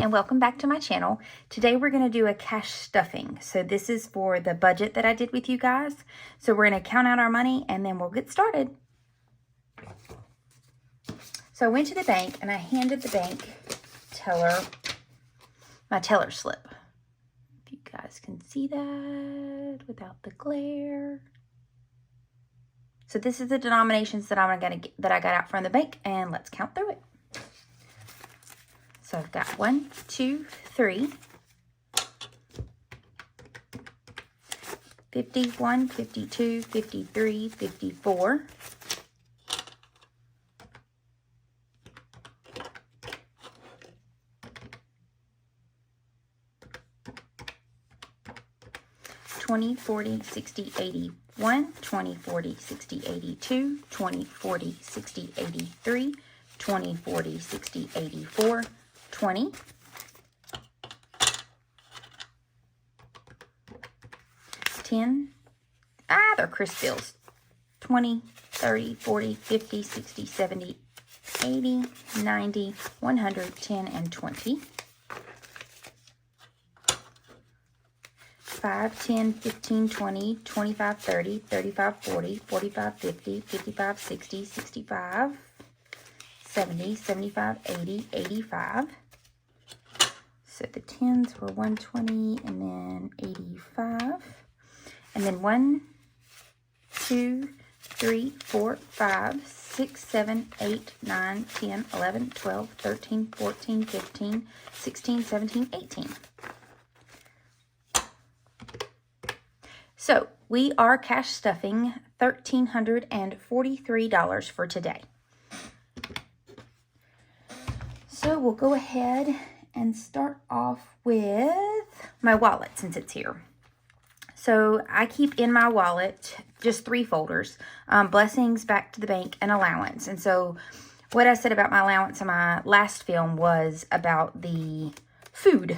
and welcome back to my channel. Today we're going to do a cash stuffing. So this is for the budget that I did with you guys. So we're going to count out our money and then we'll get started. So I went to the bank and I handed the bank teller my teller slip. If you guys can see that without the glare. So this is the denominations that I got out from the bank, and let's count through it. So I've got 1, 2, 3, 51, 52, 53, 54, 20, 40, 60, 81, 20, 40, 60, 82, 20, 40, 60, 83, 20, 40, 60, 84, 20, 10, they're crisp bills, 20, 30, 40, 50, 60, 70, 80, 90, 100, 10, and 20. 5, 10, 15, 20, 25, 30, 35, 40, 45, 50, 55, 60, 65, 70, 75, 80, 85. So the 10s were 120 and then 85. And then 1, 2, 3, 4, 5, 6, 7, 8, 9, 10, 11, 12, 13, 14, 15, 16, 17, 18. So we are cash stuffing $1,343 for today. So we'll go ahead and start off with my wallet since it's here. So I keep in my wallet just 3 folders, blessings, back to the bank, and allowance. And so what I said about my allowance in my last film was about the food.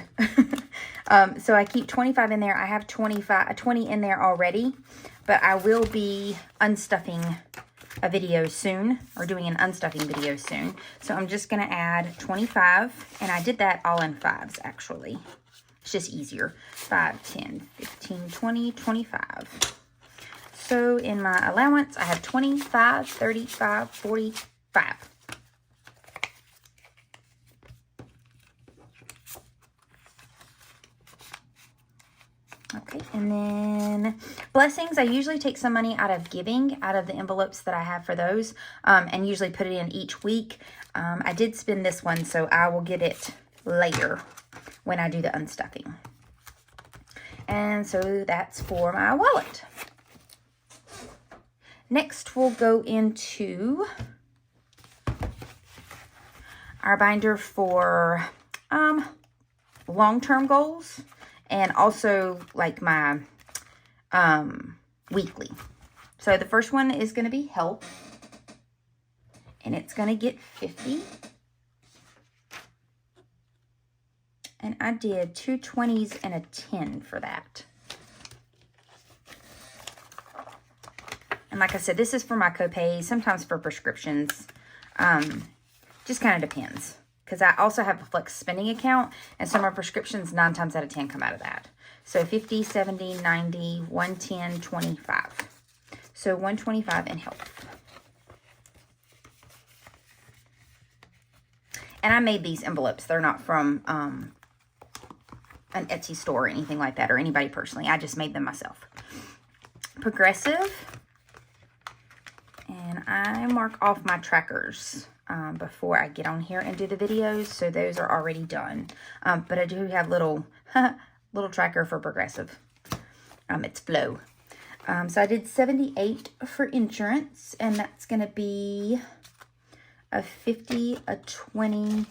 So I keep 25 in there. I have 20 in there already, but I will be unstuffing a video soon, or doing an unstuffing video soon. So I'm just going to add 25, and I did that all in 5s actually. It's just easier. 5, 10, 15, 20, 25. So in my allowance, I have 25, 35, 45. Okay, and then blessings, I usually take some money out of giving, out of the envelopes that I have for those, and usually put it in each week. I did spend this one, so I will get it later when I do the unstuffing. And so that's for my wallet. Next, we'll go into our binder for long-term goals. And also like my weekly. So the first one is going to be health. And it's going to get 50. And I did 2 20s and a 10 for that. And like I said, this is for my copay, sometimes for prescriptions. Just kind of depends. Because I also have a flex spending account, and some of my prescriptions 9 times out of 10 come out of that. So 50, 70, 90, 110, 25. So 125 in health. And I made these envelopes. They're not from an Etsy store or anything like that, or anybody personally. I just made them myself. Progressive. And I mark off my trackers before I get on here and do the videos, so those are already done. But I do have little tracker for Progressive. It's Flow. So I did 78 for insurance, and that's going to be a 50, a 20,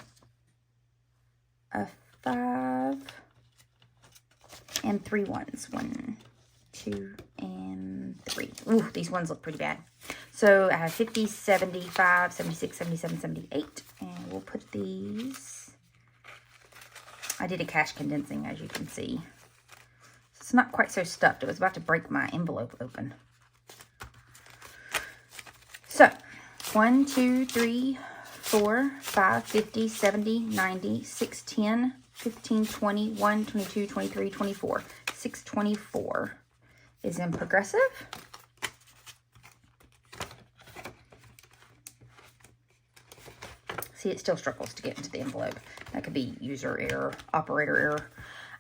a 5, and 3 1s. 1, 2, and 3. Ooh, these ones look pretty bad. So I have 50, 75, 76, 77, 78. And we'll put these. I did a cash condensing, as you can see. It's not quite so stuffed. It was about to break my envelope open. So 1, 2, 3, 4, 5, 50, 70, 90, 610, 15, 21, 22, 23, 24. 624 is in Progressive. See, it still struggles to get into the envelope. That could be user error, operator error.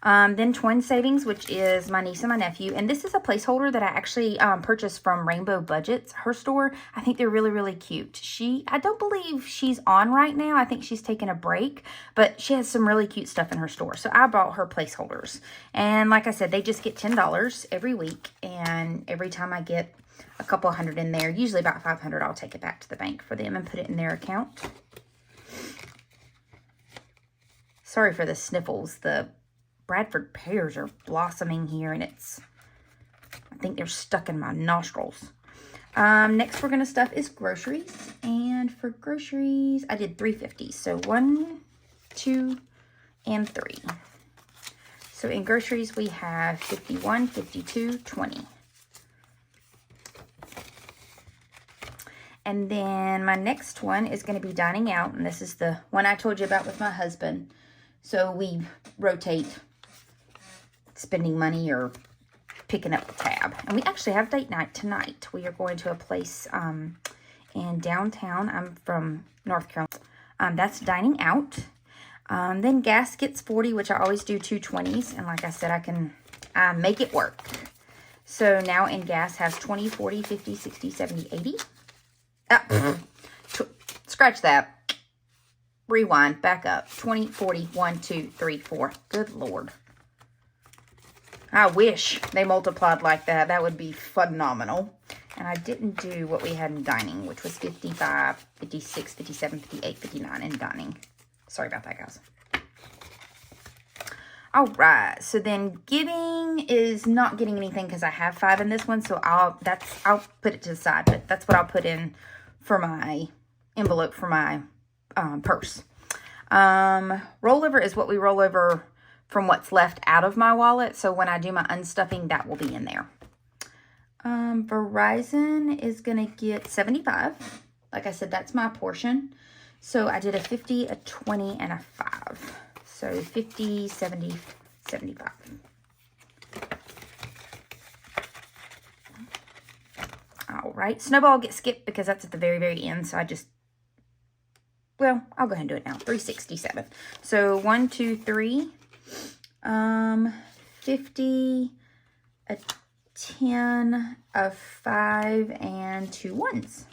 Then Twin Savings, which is my niece and my nephew. And this is a placeholder that I actually purchased from Rainbow Budgets, her store. I think they're really, really cute. I don't believe she's on right now. I think she's taking a break. But she has some really cute stuff in her store. So I bought her placeholders. And like I said, they just get $10 every week. And every time I get a couple hundred in there, usually about 500, I'll take it back to the bank for them and put it in their account. Sorry for the sniffles. The Bradford pears are blossoming here, and I think they're stuck in my nostrils. Next we're going to stuff is groceries. And for groceries, I did $3.50. So 1, 2, and 3. So in groceries, we have 51, 52, 20. And then my next one is going to be dining out. And this is the one I told you about with my husband. So we rotate spending money or picking up the tab. And we actually have date night tonight. We are going to a place in downtown. I'm from North Carolina. That's dining out. Then gas gets 40, which I always do 2 20s. And like I said, I make it work. So now in gas has 20, 40, 50, 60, 70, 80. Scratch that. Rewind, back up. 20, 40, 1, 2, 3, 4. Good Lord. I wish they multiplied like that. That would be phenomenal. And I didn't do what we had in dining, which was 55, 56, 57, 58, 59 in dining. Sorry about that, guys. All right. So then giving is not getting anything because I have 5 in this one. So I'll put it to the side. But that's what I'll put in for my envelope for my purse. Rollover is what we roll over from what's left out of my wallet. So when I do my unstuffing, that will be in there. Verizon is going to get 75. Like I said, that's my portion. So I did a 50, a 20, and a 5. So 50, 70, 75. All right. Snowball gets skipped because that's at the very, very end. So I'll go ahead and do it now. 367. So 1, 2, 3, 50, a 10, a 5, and 2 1s.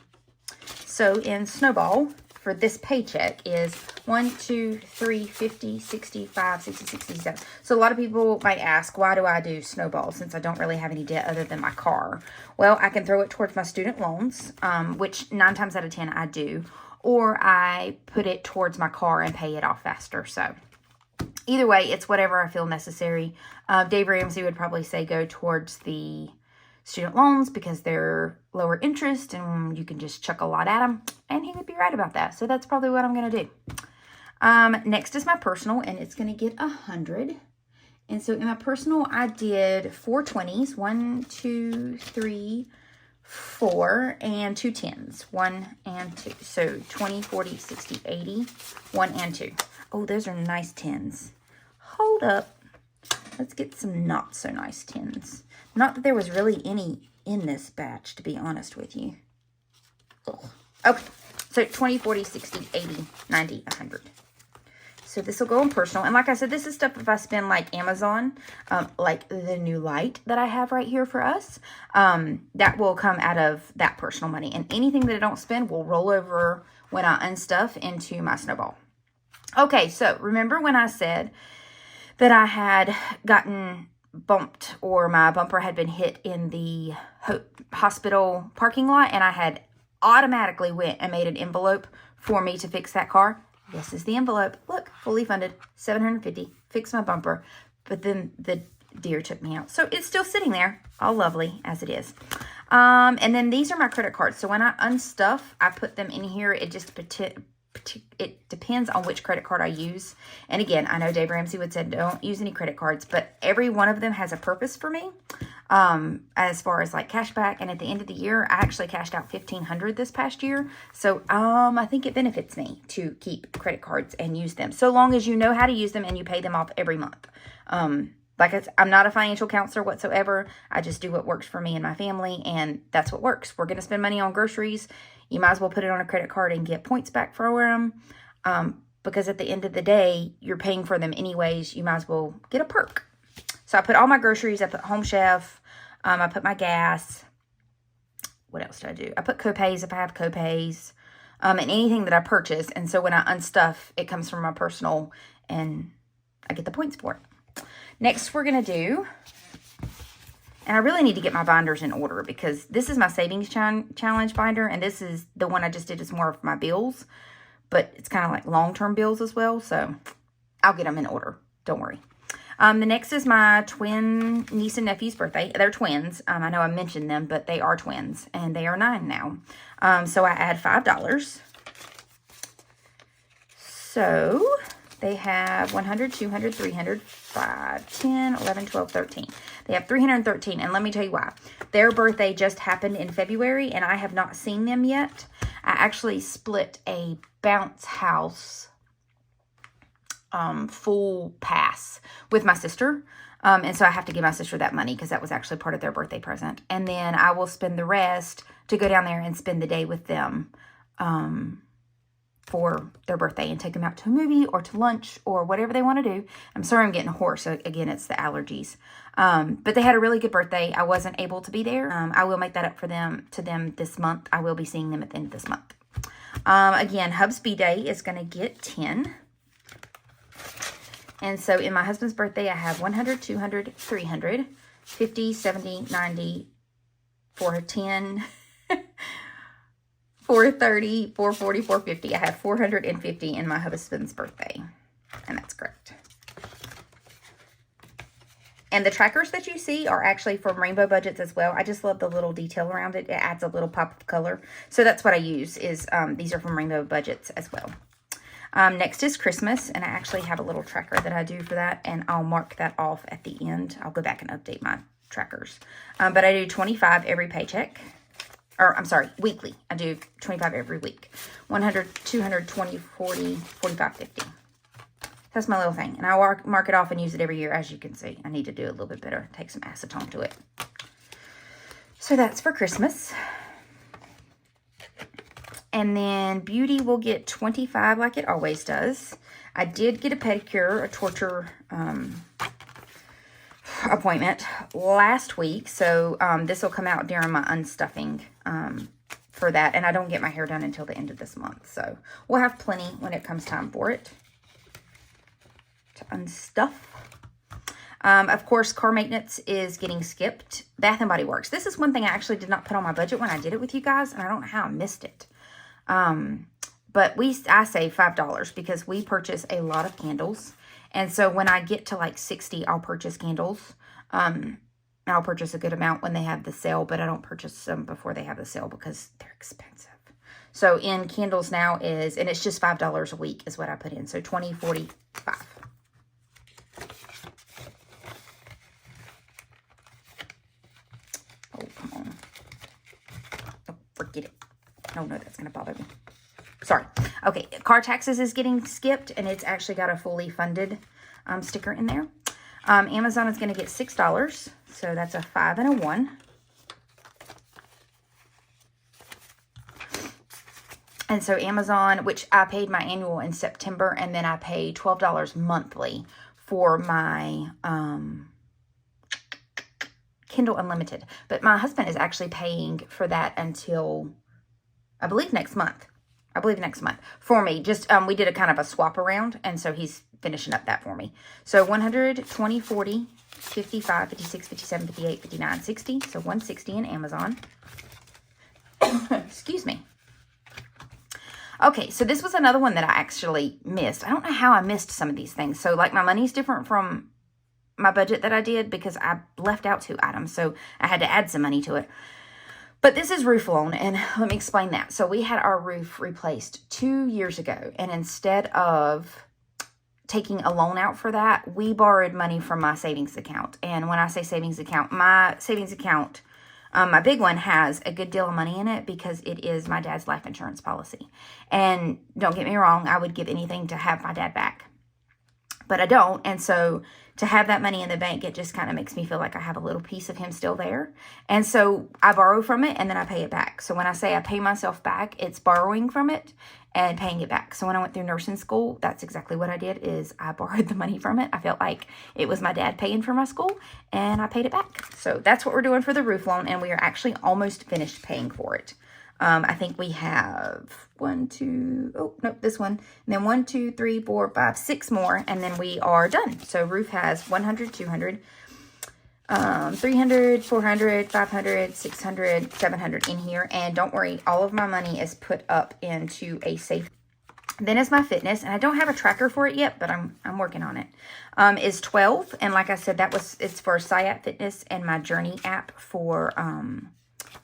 So in Snowball, for this paycheck is 1, 2, 3, 50, 65, 60, 67. So a lot of people might ask, why do I do Snowball since I don't really have any debt other than my car? Well, I can throw it towards my student loans, which 9 times out of 10 I do. Or I put it towards my car and pay it off faster. So either way, it's whatever I feel necessary. Dave Ramsey would probably say go towards the student loans because they're lower interest and you can just chuck a lot at them. And he would be right about that. So that's probably what I'm going to do. Next is my personal, and it's going to get 100. And so in my personal, I did 4 20s. 1, 2, 3, 4, and 2 10s. 1 and 2. So 20, 40, 60, 80. 1 and 2. Oh, those are nice 10s. Hold up. Let's get some not so nice 10s. Not that there was really any in this batch, to be honest with you. Ugh. Okay. So 20, 40, 60, 80, 90, 100. So this will go in personal. And like I said, this is stuff if I spend like Amazon, like the new light that I have right here for us, that will come out of that personal money. And anything that I don't spend will roll over when I unstuff into my Snowball. Okay, so remember when I said that I had gotten bumped or my bumper had been hit in the hospital parking lot and I had automatically went and made an envelope for me to fix that car? This is the envelope. Look, fully funded, $750, fixed my bumper, but then the deer took me out. So it's still sitting there, all lovely as it is. And then these are my credit cards. So when I unstuff, I put them in here. It just it depends on which credit card I use. And again, I know Dave Ramsey would say don't use any credit cards, but every one of them has a purpose for me. as far as like cash back. And at the end of the year, I actually cashed out $1,500 this past year. So I think it benefits me to keep credit cards and use them, so long as you know how to use them and you pay them off every month. I'm not a financial counselor whatsoever. I just do what works for me and my family, and that's what works. We're going to spend money on groceries. You might as well put it on a credit card and get points back for them. Because at the end of the day, you're paying for them anyways. You might as well get a perk. So I put all my groceries. I put Home Chef. I put my gas. What else do I do? I put copays if I have copays. And anything that I purchase. And so when I unstuff, it comes from my personal, and I get the points for it. Next, we're going to do, and I really need to get my binders in order, because this is my savings challenge binder, and this is the one I just did. It's more of my bills, but it's kind of like long-term bills as well, so I'll get them in order. Don't worry. The next is my twin niece and nephew's birthday. They're twins. I know I mentioned them, but they are twins, and they are 9 now. So I add $5. So they have 100, 200, 300, 5, 10, 11, 12, 13. They have 313, and let me tell you why. Their birthday just happened in February, and I have not seen them yet. I actually split a bounce house full pass with my sister. And so I have to give my sister that money because that was actually part of their birthday present. And then I will spend the rest to go down there and spend the day with them for their birthday and take them out to a movie or to lunch or whatever they want to do. I'm sorry I'm getting hoarse. So again, it's the allergies. But they had a really good birthday. I wasn't able to be there. I will make that up to them this month. I will be seeing them at the end of this month. Again, Hub's B-Day is going to get 10. And so in my husband's birthday, I have 100, 200, 300, 50, 70, 90, 410, 430, 440, 450. I have 450 in my husband's birthday. And that's great. And the trackers that you see are actually from Rainbow Budgets as well. I just love the little detail around it. It adds a little pop of color. So that's what I use is these are from Rainbow Budgets as well. Next is Christmas, and I actually have a little tracker that I do for that, and I'll mark that off at the end. I'll go back and update my trackers. But I do 25 every paycheck, or I'm sorry, weekly. I do 25 every week. 100, 200, 20, 40, 45, 50. That's my little thing, and I mark it off and use it every year, as you can see. I need to do it a little bit better, take some acetone to it. So that's for Christmas. And then Beauty will get 25 like it always does. I did get a pedicure, a torture appointment last week. So this will come out during my unstuffing for that. And I don't get my hair done until the end of this month. So we'll have plenty when it comes time for it to unstuff. Of course, car maintenance is getting skipped. Bath and Body Works. This is one thing I actually did not put on my budget when I did it with you guys. And I don't know how I missed it. But I save $5 because we purchase a lot of candles. And so when I get to like 60, I'll purchase candles. I'll purchase a good amount when they have the sale, but I don't purchase them before they have the sale because they're expensive. So in candles now is, and it's just $5 a week is what I put in. So 20, 40, 5. Oh, come on. Oh, forget it. Oh, no, that's going to bother me. Sorry. Okay, car taxes is getting skipped, and it's actually got a fully funded sticker in there. Amazon is going to get $6, so that's a 5 and a 1. And so Amazon, which I paid my annual in September, and then I pay $12 monthly for my Kindle Unlimited. But my husband is actually paying for that until, I believe, next month. For me. Just, we did a kind of a swap around, and so he's finishing up that for me. So 100, 20, 40, 55, 56, 57, 58, 59, 60. So 160 in Amazon. Excuse me. Okay, so this was another one that I actually missed. I don't know how I missed some of these things. So, like, my money's different from my budget that I did because I left out 2 items. So, I had to add some money to it. But this is roof loan, and let me explain that. So, we had our roof replaced 2 years ago. And instead of taking a loan out for that, we borrowed money from my savings account. And when I say savings account, my savings account, my big one, has a good deal of money in it because it is my dad's life insurance policy. And don't get me wrong, I would give anything to have my dad back. But I don't, and so to have that money in the bank, it just kind of makes me feel like I have a little piece of him still there. And so I borrow from it, and then I pay it back. So when I say I pay myself back, it's borrowing from it and paying it back. So when I went through nursing school, that's exactly what I did, is I borrowed the money from it. I felt like it was my dad paying for my school, and I paid it back. So that's what we're doing for the roof loan, and we are actually almost finished paying for it. I think we have this one, and then 1, 2, 3, 4, 5, 6 more, and then we are done. So roof has 100, 200, 300, 400, 500, 600, 700 in here. And don't worry, all of my money is put up into a safe. Then is my fitness, and I don't have a tracker for it yet, but I'm working on it. Is 12, and like I said, it's for Sciat Fitness and my Journey app for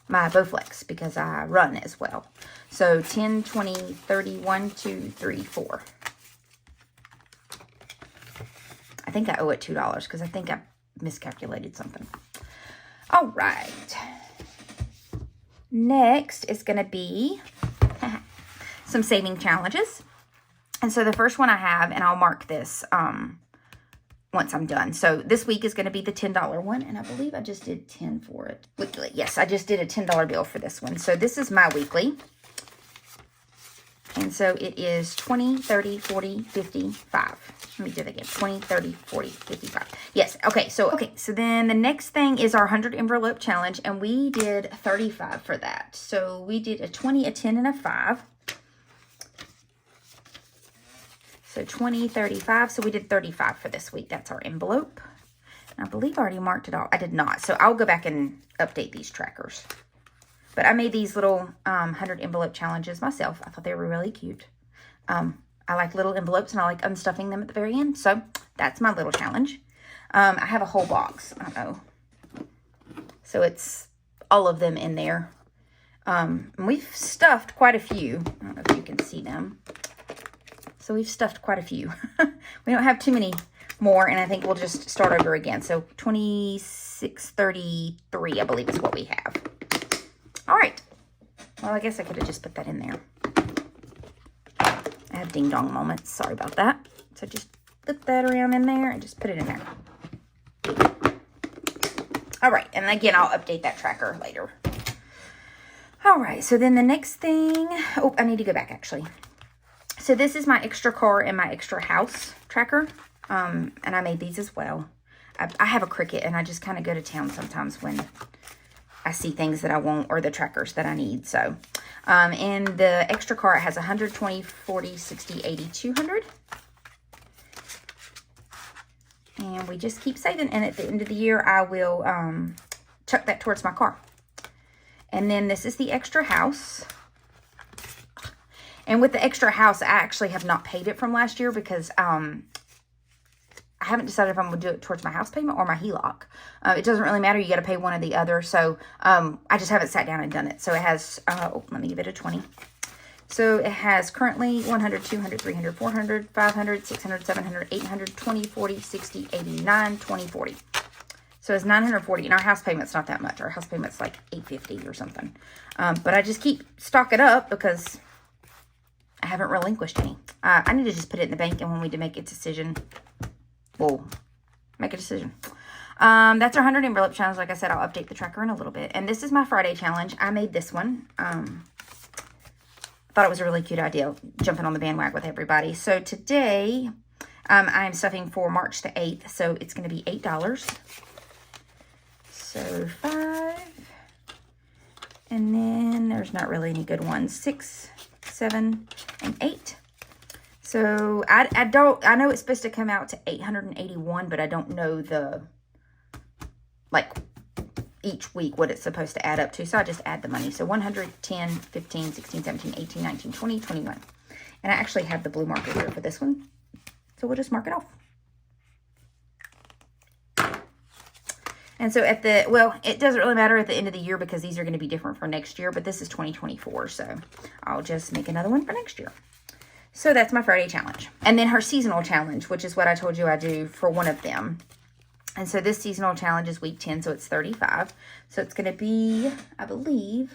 my Bowflex, because I run as well. So 10, 20, 30, 1, 2, 3, 4. I think I owe it $2 because I think I miscalculated something. All right. Next is going to be some saving challenges. And so the first one I have, and I'll mark this once I'm done. So this week is going to be the $10 one, and I believe I just did 10 for it. Weekly. Yes, I just did a $10 bill for this one. So this is my weekly. And so it is 20, 30, 40, 55. Let me do that again. 20, 30, 40, 55. Yes. Okay. So then the next thing is our 100 envelope challenge, and we did 35 for that. So we did a 20, a 10, and a 5. So 20, 35. So we did 35 for this week. That's our envelope. And I believe I already marked it all. I did not. So I'll go back and update these trackers. But I made these little 100 envelope challenges myself. I thought they were really cute. I like little envelopes, and I like unstuffing them at the very end. So that's my little challenge. I have a whole box. I don't know. So it's all of them in there. And we've stuffed quite a few. I don't know if you can see them. So we've stuffed quite a few. We don't have too many more, and I think we'll just start over again. So 2633, I believe, is what we have. All right. Well, I guess I could have just put that in there. I have ding-dong moments. Sorry about that. So just flip that around in there and just put it in there. All right. And again, I'll update that tracker later. All right. So then the next thing... Oh, I need to go back, actually. So this is my extra car and my extra house tracker. And I made these as well. I have a Cricut, and I just kind of go to town sometimes when I see things that I want, or the trackers that I need. So, in the extra car, it has 120, 40, 60, 80, 200. And we just keep saving. And at the end of the year, I will chuck that towards my car. And then this is the extra house. And with the extra house, I actually have not paid it from last year because I haven't decided if I'm going to do it towards my house payment or my HELOC. It doesn't really matter. You got to pay one or the other. So I just haven't sat down and done it. So it has, let me give it a 20. So it has currently 100, 200, 300, 400, 500, 600, 700, 800, 20, 40, 60, 89, 20, 40. So it's 940. And our house payment's not that much. Our house payment's like $850 or something. But I just keep stocking up because I haven't relinquished any. I need to just put it in the bank, and when we do make a decision, we'll make a decision. That's our 100 envelope challenge. Like I said, I'll update the tracker in a little bit. And this is my Friday challenge. I made this one. Thought it was a really cute idea, jumping on the bandwagon with everybody. So today, I am stuffing for March the 8th. So it's going to be $8. So 5. And then there's not really any good ones. 6, 7, and 8. So I know it's supposed to come out to 881, but I don't know each week what it's supposed to add up to. So I just add the money. So 110, 15, 16, 17, 18, 19, 20, 21. And I actually have the blue marker here for this one. So we'll just mark it off. And so it doesn't really matter at the end of the year because these are going to be different for next year, but this is 2024. So I'll just make another one for next year. So that's my Friday challenge. And then her seasonal challenge, which is what I told you I do for one of them. And so this seasonal challenge is week 10, so it's 35. So it's going to be, I believe,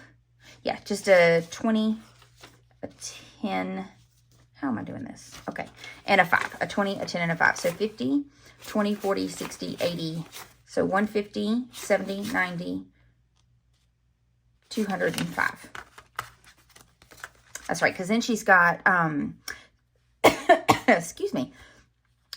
yeah, just a 20, a 10. How am I doing this? Okay. And a 5. A 20, a 10, and a 5. So 50, 20, 40, 60, 80. So 150, 70, 90, 205. That's right, because then she's got, excuse me,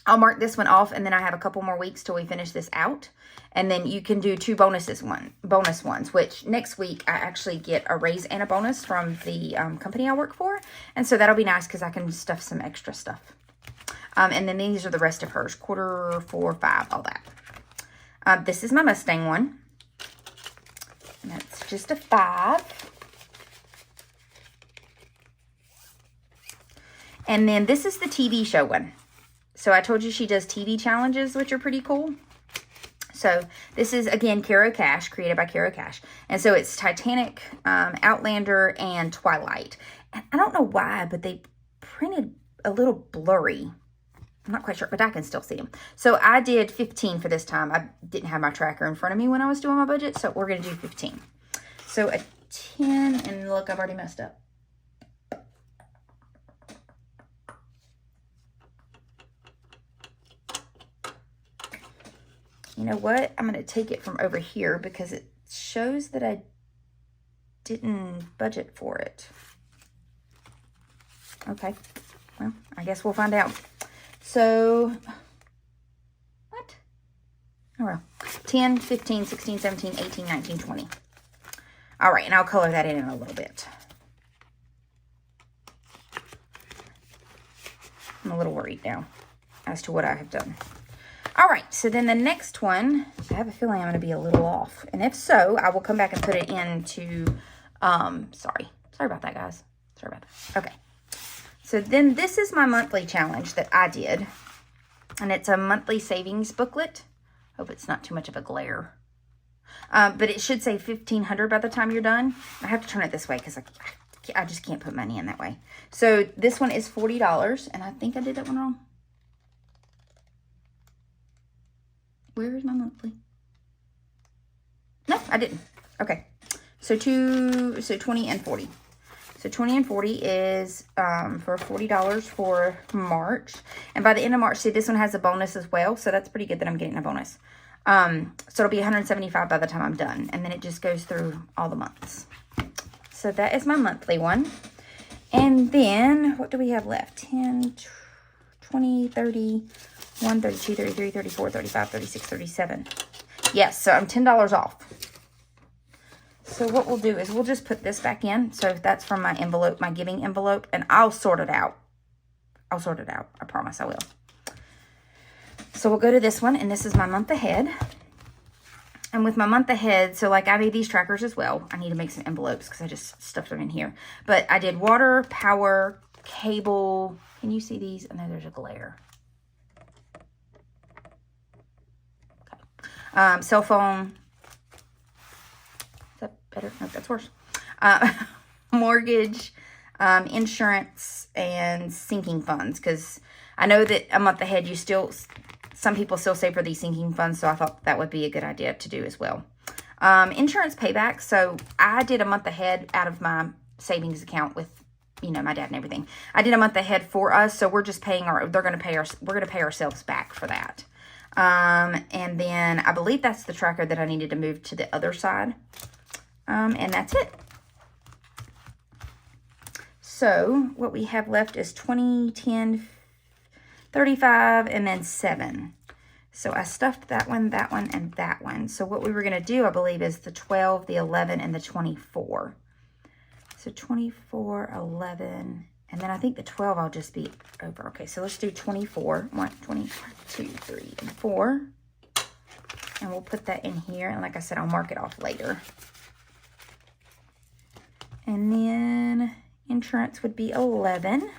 I'll mark this one off, and then I have a couple more weeks till we finish this out. And then you can do 2 bonus ones, which next week I actually get a raise and a bonus from the company I work for. And so that'll be nice because I can stuff some extra stuff. And then these are the rest of hers, 1/4, 4, 5, all that. This is my Mustang one. And that's just a 5. And then this is the TV show one. So I told you she does TV challenges, which are pretty cool. So this is, again, Caro Cash, created by Caro Cash. And so it's Titanic, Outlander, and Twilight. And I don't know why, but they printed a little blurry. I'm not quite sure, but I can still see them. So I did 15 for this time. I didn't have my tracker in front of me when I was doing my budget, so we're going to do 15. So a 10, and look, I've already messed up. You know what? I'm going to take it from over here because it shows that I didn't budget for it. Okay. Well, I guess we'll find out. So, what? Oh, well. 10, 15, 16, 17, 18, 19, 20. All right, and I'll color that in a little bit. I'm a little worried now as to what I have done. All right, so then the next one, I have a feeling I'm going to be a little off. And if so, I will come back and put it into, sorry about that, guys. Sorry about that. Okay. So then this is my monthly challenge that I did. And it's a monthly savings booklet. Hope it's not too much of a glare. But it should say $1,500 by the time you're done. I have to turn it this way because I just can't put money in that way. So this one is $40. And I think I did that one wrong. Where is my monthly? No, I didn't. Okay. So 20 and 40. So 20 and 40 is for $40 for March. And by the end of March, see, this one has a bonus as well. So that's pretty good that I'm getting a bonus. So it'll be $175 by the time I'm done. And then it just goes through all the months. So that is my monthly one. And then what do we have left? 10, 20, 30, 1, 32, 33, 34, 35, 36, 37. Yes, so I'm $10 off. So what we'll do is we'll just put this back in. So that's from my envelope, my giving envelope, and I'll sort it out. I'll sort it out. I promise I will. So we'll go to this one, and this is my month ahead. And with my month ahead, so like I made these trackers as well. I need to make some envelopes because I just stuffed them in here. But I did water, power, cable. Can you see these? I know there's a glare. Cell phone. Is that better? No, that's worse. Mortgage, insurance, and sinking funds. Because I know that a month ahead, some people still save for these sinking funds. So I thought that would be a good idea to do as well. Insurance payback. So I did a month ahead out of my savings account with, my dad and everything. I did a month ahead for us. So we're just paying we're going to pay ourselves back for that. And then I believe that's the tracker that I needed to move to the other side. And that's it. So what we have left is 20, 10, 35, and then 7. So I stuffed that one, and that one. So what we were going to do, I believe, is the 12, the 11, and the 24. So 24, 11, and then I think the 12 I'll just be over. Okay, so let's do 24. 1, 2, 3, and 4. And we'll put that in here. And like I said, I'll mark it off later. And then insurance would be 11.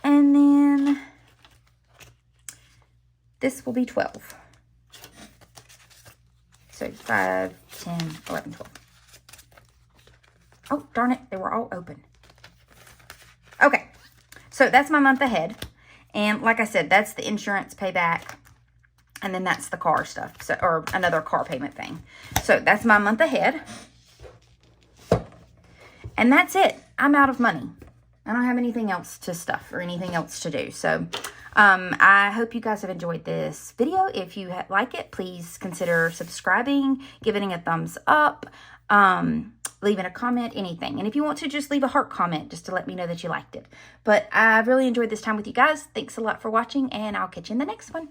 And then this will be 12. So 5, 10, 11, 12. Oh, darn it. They were all open. Okay. So that's my month ahead. And like I said, that's the insurance payback. And then that's the car stuff. So, or another car payment thing. So that's my month ahead. And that's it. I'm out of money. I don't have anything else to stuff or anything else to do. So I hope you guys have enjoyed this video. If you like it, please consider subscribing, giving it a thumbs up, leaving a comment, anything. And if you want to, just leave a heart comment just to let me know that you liked it. But I've really enjoyed this time with you guys. Thanks a lot for watching, and I'll catch you in the next one.